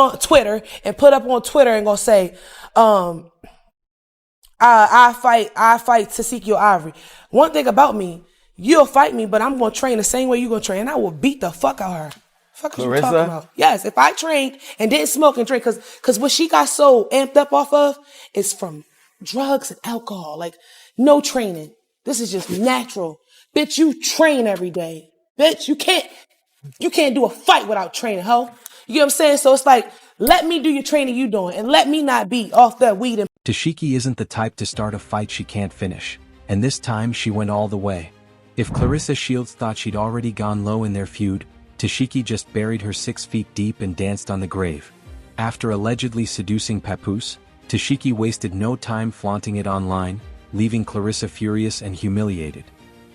on Twitter and put up on Twitter and gonna say, I fight Tashiki Ivory. One thing about me, you'll fight me, but I'm gonna train the same way you gonna train, and I will beat the fuck out of her. Fuck is you talking about? Yes, if I trained and didn't smoke and drink, cause what she got so amped up off of is from drugs and alcohol. Like, no training. This is just natural. Bitch, you train every day. Bitch, you can't do a fight without training, ho. You know what I'm saying? So it's like, let me do your training you doing, and let me not be off that weed. And Tashiki isn't the type to start a fight she can't finish, and this time she went all the way. If Claressa Shields thought she'd already gone low in their feud, Tashiki just buried her 6 feet deep and danced on the grave. After allegedly seducing Papoose, Tashiki wasted no time flaunting it online, leaving Claressa furious and humiliated.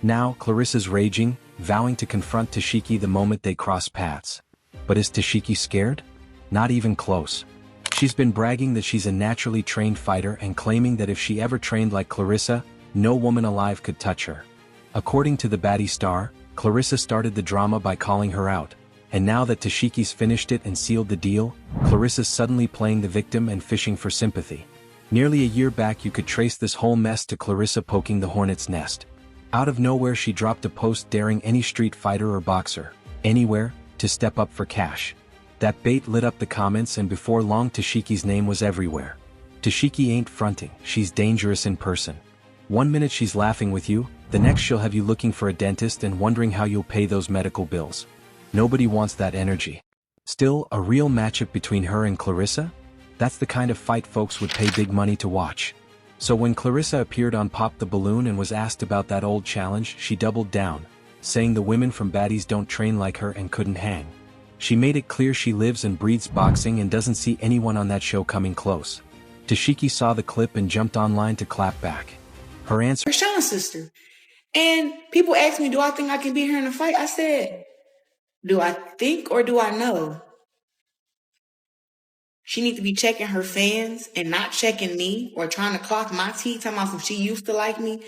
Now, Claressa's raging, vowing to confront Tashiki the moment they cross paths. But is Tashiki scared? Not even close. She's been bragging that she's a naturally trained fighter and claiming that if she ever trained like Claressa, no woman alive could touch her. According to the Baddies star, Claressa started the drama by calling her out, and now that Tashiki's finished it and sealed the deal, Claressa's suddenly playing the victim and fishing for sympathy. Nearly a year back you could trace this whole mess to Claressa poking the hornet's nest. Out of nowhere she dropped a post daring any street fighter or boxer, anywhere, to step up for cash. That bait lit up the comments, and before long Tashiki's name was everywhere. Tashiki ain't fronting, she's dangerous in person. One minute she's laughing with you, the next she'll have you looking for a dentist and wondering how you'll pay those medical bills. Nobody wants that energy. Still, a real matchup between her and Claressa? That's the kind of fight folks would pay big money to watch. So when Claressa appeared on Pop the Balloon and was asked about that old challenge, she doubled down, saying the women from Baddies don't train like her and couldn't hang. She made it clear she lives and breathes boxing and doesn't see anyone on that show coming close. Tashiki saw the clip and jumped online to clap back. Her answer: Sean's sister. And people ask me, do I think I can beat her in a fight? I said, do I think or do I know? She needs to be checking her fans and not checking me or trying to clock my teeth, talking about some she used to like me.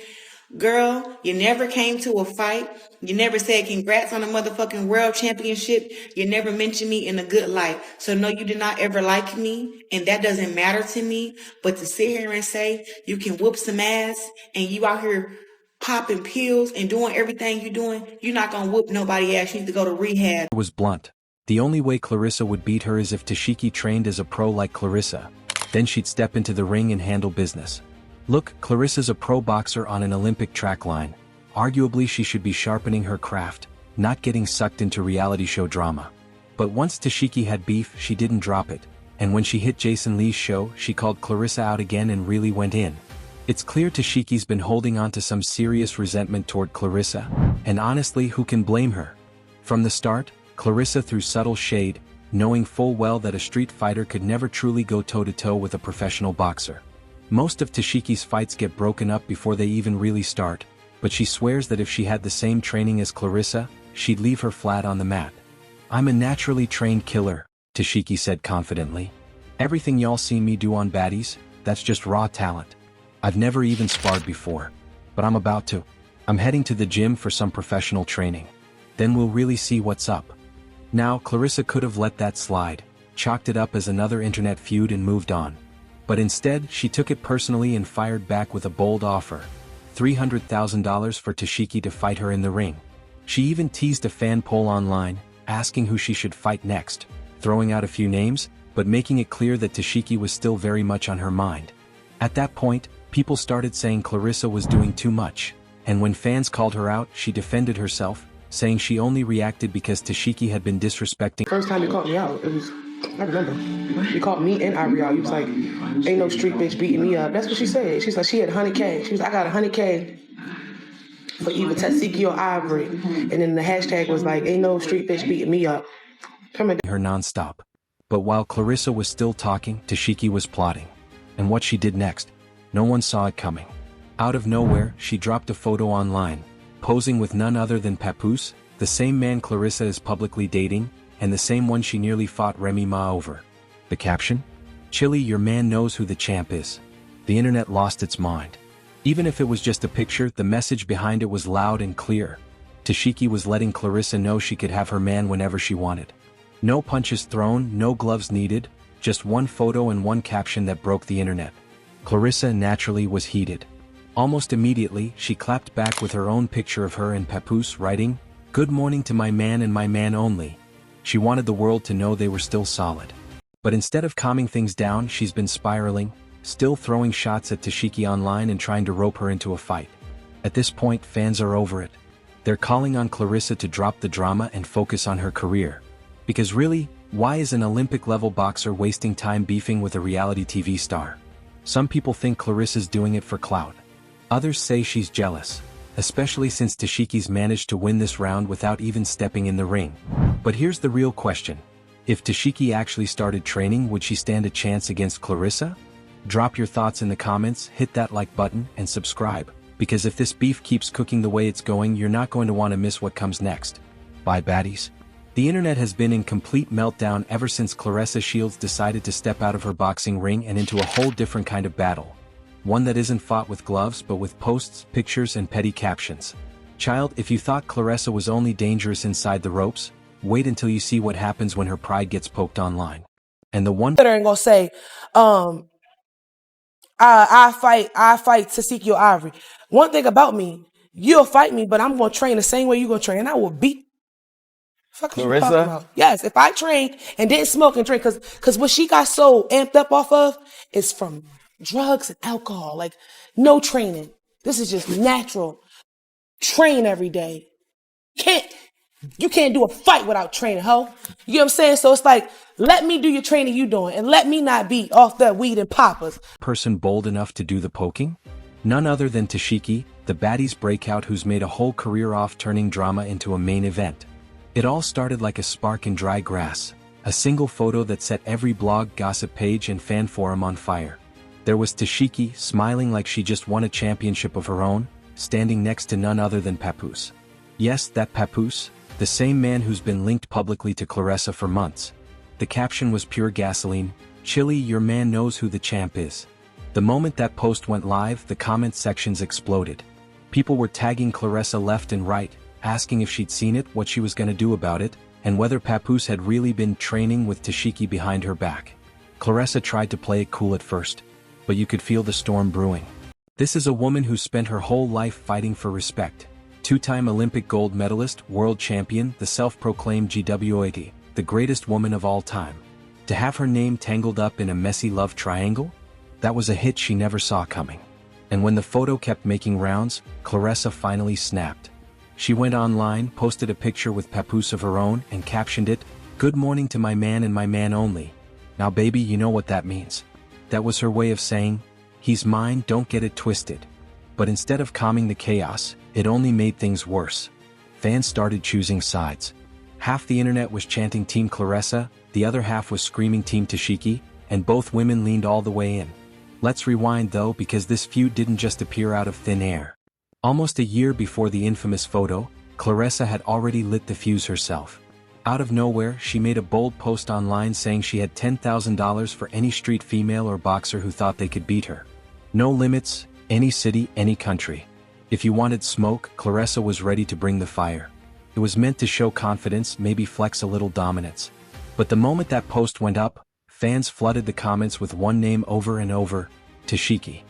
Girl, you never came to a fight. You never said congrats on a motherfucking world championship. You never mentioned me in a good light. So no, you did not ever like me, and that doesn't matter to me. But to sit here and say you can whoop some ass and you out here popping pills and doing everything you're doing, you're not gonna whoop nobody ass. You need to go to rehab. It was blunt. The only way Claressa would beat her is if Tashiki trained as a pro like Claressa. Then she'd step into the ring and handle business. Look, Claressa's a pro boxer on an Olympic track line. Arguably she should be sharpening her craft, not getting sucked into reality show drama. But once Tashiki had beef, she didn't drop it, and when she hit Jason Lee's show, she called Claressa out again and really went in. It's clear Tashiki's been holding on to some serious resentment toward Claressa, and honestly, who can blame her? From the start, Claressa threw subtle shade, knowing full well that a street fighter could never truly go toe-to-toe with a professional boxer. Most of Tashiki's fights get broken up before they even really start, but she swears that if she had the same training as Claressa, she'd leave her flat on the mat. I'm a naturally trained killer, Tashiki said confidently. Everything y'all see me do on Baddies, that's just raw talent. I've never even sparred before, but I'm about to. I'm heading to the gym for some professional training. Then we'll really see what's up. Now, Claressa could have let that slide, chalked it up as another internet feud and moved on. But instead, she took it personally and fired back with a bold offer: $300,000 for Tashiki to fight her in the ring. She even teased a fan poll online, asking who she should fight next, throwing out a few names, but making it clear that Tashiki was still very much on her mind. At that point, people started saying Claressa was doing too much, and when fans called her out, she defended herself, saying she only reacted because Tashiki had been disrespecting. First time you called me out, I remember. You called me and Ivory out. You was like, ain't no street bitch beating me up. That's what she said. She's like, she had 100K. She was like, I got 100K for either Tashiki or Ivory. And then the hashtag was like, ain't no street bitch beating me up. Her nonstop. But while Claressa was still talking, Tashiki was plotting. And what she did next, no one saw it coming. Out of nowhere, she dropped a photo online, posing with none other than Papoose, the same man Claressa is publicly dating, and the same one she nearly fought Remy Ma over. The caption? Chili, your man knows who the champ is. The internet lost its mind. Even if it was just a picture, the message behind it was loud and clear. Tashiki was letting Claressa know she could have her man whenever she wanted. No punches thrown, no gloves needed, just one photo and one caption that broke the internet. Claressa naturally was heated. Almost immediately, she clapped back with her own picture of her and Papoose writing, "Good morning to my man and my man only." She wanted the world to know they were still solid. But instead of calming things down, she's been spiraling, still throwing shots at Tashiki online and trying to rope her into a fight. At this point, fans are over it. They're calling on Claressa to drop the drama and focus on her career. Because really, why is an Olympic-level boxer wasting time beefing with a reality TV star? Some people think Claressa's doing it for clout. Others say she's jealous, especially since Tashiki's managed to win this round without even stepping in the ring. But here's the real question. If Tashiki actually started training, would she stand a chance against Claressa? Drop your thoughts in the comments, hit that like button, and subscribe. Because if this beef keeps cooking the way it's going, you're not going to want to miss what comes next. Bye, baddies. The internet has been in complete meltdown ever since Claressa Shields decided to step out of her boxing ring and into a whole different kind of battle. One that isn't fought with gloves but with posts, pictures, and petty captions. Child, if you thought Claressa was only dangerous inside the ropes, wait until you see what happens when her pride gets poked online. And the one Ain't gonna say, I fight Tashiki Ivory. One thing about me, you'll fight me, but I'm gonna train the same way you gonna train. And I will beat. Fuck what you talking about? Yes, if I trained and didn't smoke and drink, cause what she got so amped up off of is from drugs and alcohol. Like no training. This is just natural. Train every day. You can't do a fight without training, ho. You know what I'm saying? So it's like, let me do your training you doing, and let me not be off that weed and poppers. Person bold enough to do the poking? None other than Tashiki, the Baddies breakout who's made a whole career off turning drama into a main event. It all started like a spark in dry grass, a single photo that set every blog, gossip page, and fan forum on fire. There was Tashiki, smiling like she just won a championship of her own, standing next to none other than Papoose. Yes, that Papoose, the same man who's been linked publicly to Claressa for months. The caption was pure gasoline, "Chili, your man knows who the champ is." The moment that post went live, the comment sections exploded. People were tagging Claressa left and right, asking if she'd seen it, what she was gonna do about it, and whether Papoose had really been training with Tashiki behind her back. Claressa tried to play it cool at first, but you could feel the storm brewing. This is a woman who spent her whole life fighting for respect. Two-time Olympic gold medalist, world champion, the self-proclaimed GWAT, the greatest woman of all time. To have her name tangled up in a messy love triangle? That was a hit she never saw coming. And when the photo kept making rounds, Claressa finally snapped. She went online, posted a picture with Papoose of her own, and captioned it, "Good morning to my man and my man only." Now baby, you know what that means. That was her way of saying, he's mine, don't get it twisted. But instead of calming the chaos, it only made things worse. Fans started choosing sides. Half the internet was chanting Team Claressa, the other half was screaming Team Tashiki, and both women leaned all the way in. Let's rewind though, because this feud didn't just appear out of thin air. Almost a year before the infamous photo, Claressa had already lit the fuse herself. Out of nowhere, she made a bold post online saying she had $10,000 for any street female or boxer who thought they could beat her. No limits, any city, any country. If you wanted smoke, Claressa was ready to bring the fire. It was meant to show confidence, maybe flex a little dominance. But the moment that post went up, fans flooded the comments with one name over and over, Tashiki.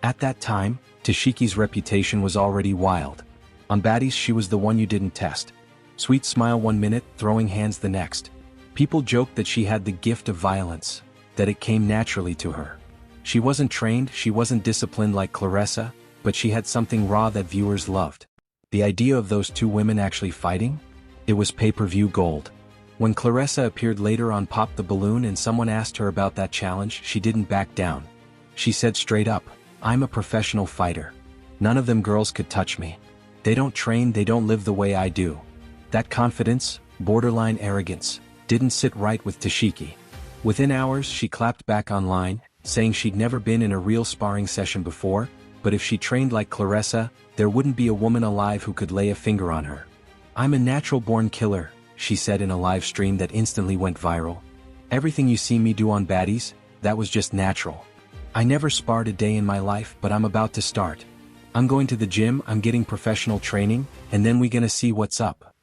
At that time, Tashiki's reputation was already wild. On Baddies, she was the one you didn't test. Sweet smile 1 minute, throwing hands the next. People joked that she had the gift of violence, that it came naturally to her. She wasn't trained, she wasn't disciplined like Claressa, but she had something raw that viewers loved. The idea of those two women actually fighting? It was pay-per-view gold. When Claressa appeared later on Pop the Balloon and someone asked her about that challenge, she didn't back down. She said straight up, "I'm a professional fighter. None of them girls could touch me. They don't train, they don't live the way I do." That confidence, borderline arrogance, didn't sit right with Tashiki. Within hours, she clapped back online, saying she'd never been in a real sparring session before, but if she trained like Claressa, there wouldn't be a woman alive who could lay a finger on her. "I'm a natural-born killer," she said in a live stream that instantly went viral. "Everything you see me do on Baddies, that was just natural. I never sparred a day in my life, but I'm about to start. I'm going to the gym, I'm getting professional training, and then we gonna see what's up."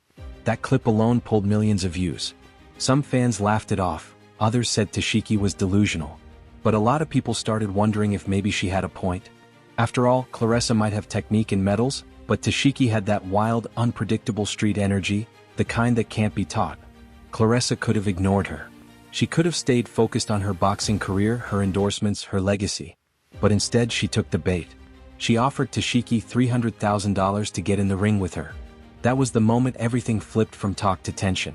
That clip alone pulled millions of views. Some fans laughed it off, others said Tashiki was delusional. But a lot of people started wondering if maybe she had a point. After all, Claressa might have technique and medals, but Tashiki had that wild, unpredictable street energy, the kind that can't be taught. Claressa could have ignored her. She could have stayed focused on her boxing career, her endorsements, her legacy. But instead she took the bait. She offered Tashiki $300,000 to get in the ring with her. That was the moment everything flipped from talk to tension.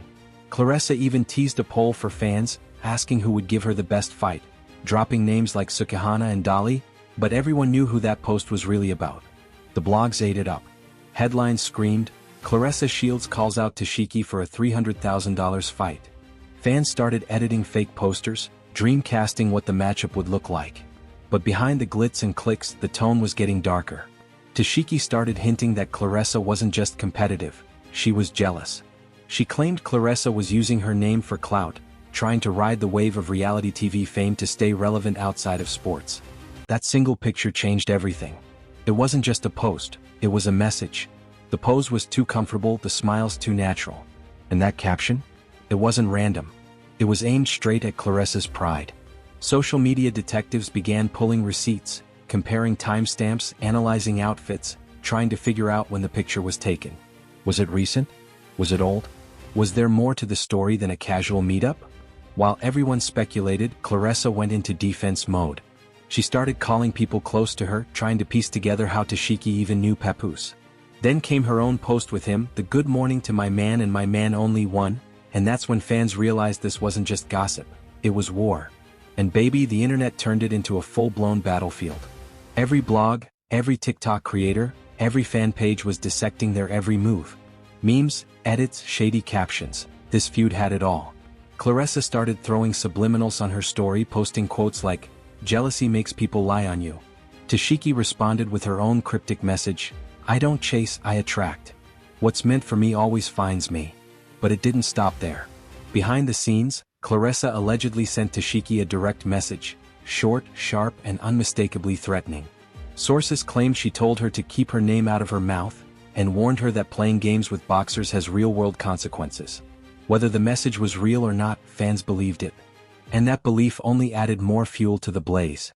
Claressa even teased a poll for fans, asking who would give her the best fight, dropping names like Sukihana and Dali, but everyone knew who that post was really about. The blogs ate it up. Headlines screamed, Claressa Shields calls out Tashiki for a $300,000 fight. Fans started editing fake posters, dreamcasting what the matchup would look like. But behind the glitz and clicks, the tone was getting darker. Tashiki started hinting that Claressa wasn't just competitive, she was jealous. She claimed Claressa was using her name for clout, trying to ride the wave of reality TV fame to stay relevant outside of sports. That single picture changed everything. It wasn't just a post, it was a message. The pose was too comfortable, the smiles too natural. And that caption? It wasn't random. It was aimed straight at Claressa's pride. Social media detectives began pulling receipts, comparing timestamps, analyzing outfits, trying to figure out when the picture was taken. Was it recent? Was it old? Was there more to the story than a casual meetup? While everyone speculated, Claressa went into defense mode. She started calling people close to her, trying to piece together how Tashiki even knew Papoose. Then came her own post with him, the good morning to my man and my man only one, and that's when fans realized this wasn't just gossip, it was war. And baby, the internet turned it into a full-blown battlefield. Every blog, every TikTok creator, every fan page was dissecting their every move. Memes, edits, shady captions, this feud had it all. Claressa started throwing subliminals on her story, posting quotes like, "Jealousy makes people lie on you." Tashiki responded with her own cryptic message, "I don't chase, I attract. What's meant for me always finds me." But it didn't stop there. Behind the scenes, Claressa allegedly sent Tashiki a direct message, short, sharp, and unmistakably threatening. Sources claimed she told her to keep her name out of her mouth, and warned her that playing games with boxers has real-world consequences. Whether the message was real or not, fans believed it. And that belief only added more fuel to the blaze.